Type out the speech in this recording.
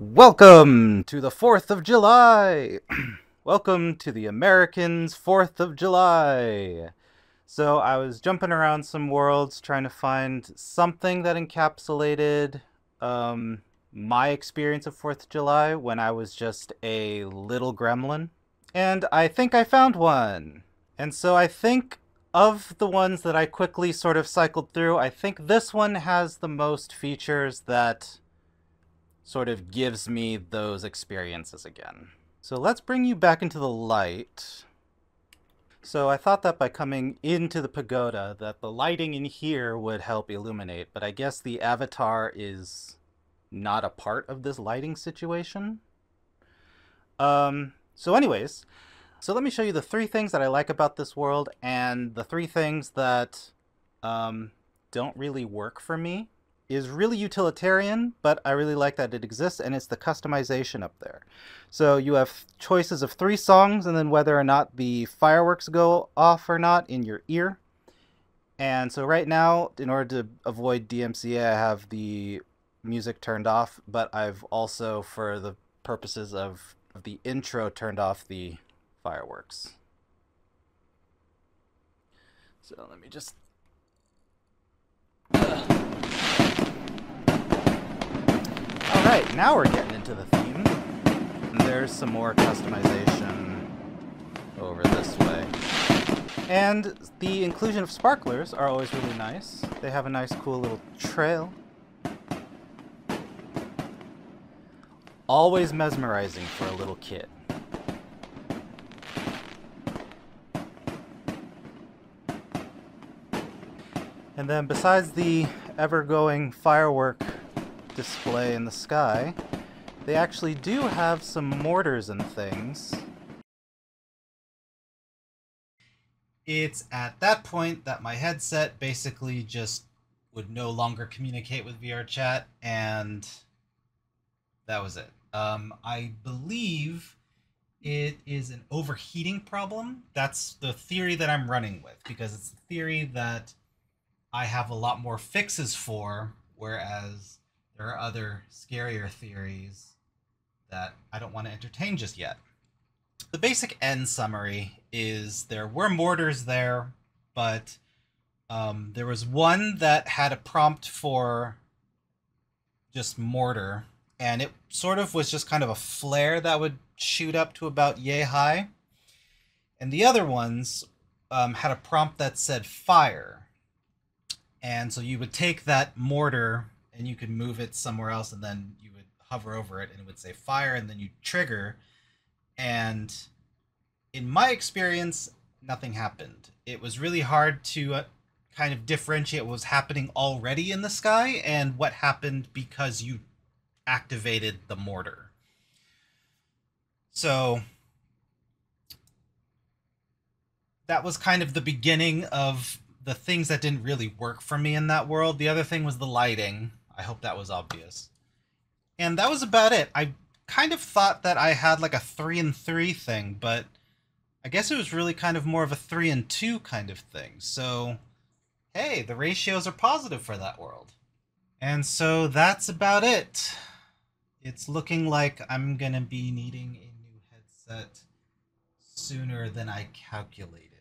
Welcome to the 4th of July! Welcome to the Americans' 4th of July! So I was jumping around some worlds trying to find something that encapsulated my experience of 4th of July when I was just a little gremlin. And I think I found one! And so I think of the ones that I quickly sort of cycled through, I think this one has the most features that sort of gives me those experiences again. So let's bring you back into the light. So I thought that by coming into the pagoda that the lighting in here would help illuminate, but I guess the avatar is not a part of this lighting situation. So anyways, so let me show you the 3 things that I like about this world and the 3 things that don't really work for me. Is really utilitarian, but I really like that it exists, and it's the customization up there. So you have choices of 3 songs, and then whether or not the fireworks go off or not in your ear. And so right now, in order to avoid DMCA, I have the music turned off, but I've also, for the purposes of the intro, turned off the fireworks. So let me just... Alright, now we're getting into the theme. And there's some more customization over this way. And the inclusion of sparklers are always really nice. They have a nice cool little trail. Always mesmerizing for a little kid. And then besides the ever-going firework display in the sky, they actually do have some mortars and things. It's at that point that my headset basically just would no longer communicate with VR chat, and that was it. I believe it is an overheating problem. That's the theory that I'm running with, because it's the theory that I have a lot more fixes for, whereas there are other scarier theories that I don't want to entertain just yet. The basic end summary is there were mortars there, but there was one that had a prompt for just mortar, and it sort of was just kind of a flare that would shoot up to about yay high. And the other ones had a prompt that said fire. And so you would take that mortar and you could move it somewhere else, and then you would hover over it and it would say fire, and then you trigger. And in my experience, nothing happened. It was really hard to kind of differentiate what was happening already in the sky and what happened because you activated the mortar. So that was kind of the beginning of the things that didn't really work for me in that world. The other thing was the lighting. I hope that was obvious. And that was about it. I kind of thought that I had like a 3 and 3 thing, but I guess it was really kind of more of a 3 and 2 kind of thing. So, hey, the ratios are positive for that world. And so that's about it. It's looking like I'm gonna be needing a new headset sooner than I calculated.